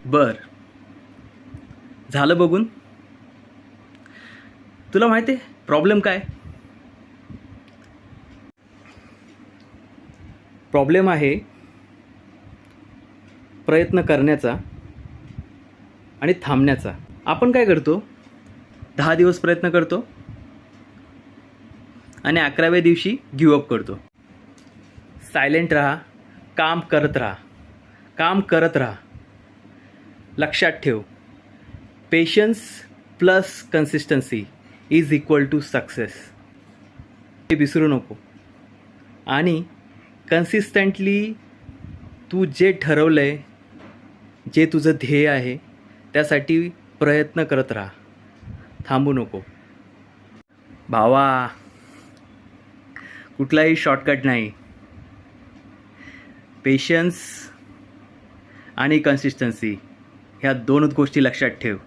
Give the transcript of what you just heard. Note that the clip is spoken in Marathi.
बर, झालं बघून. तुला माहिती आहे प्रॉब्लेम काय? प्रॉब्लेम आहे प्रयत्न करण्याचा आणि थांबण्याचा. आपण काय करतो, 10 दिवस प्रयत्न करतो आणि 11व्या दिवशी गिवअप करतो. सायलेंट राहा, काम करत राहा, काम करत राहा. लक्षात ठेव, patience plus consistency is equal to success. हे विसरू नको. आणि कन्सिस्टंटली तू जे ठरवलं आहे, जे तुझं ध्येय आहे, त्यासाठी प्रयत्न करत राहा, थांबू नको. भावा, कुठलाही शॉर्टकट नाही. पेशन्स आणि कन्सिस्टन्सी ह्या दोनच गोष्टी लक्षात ठेव.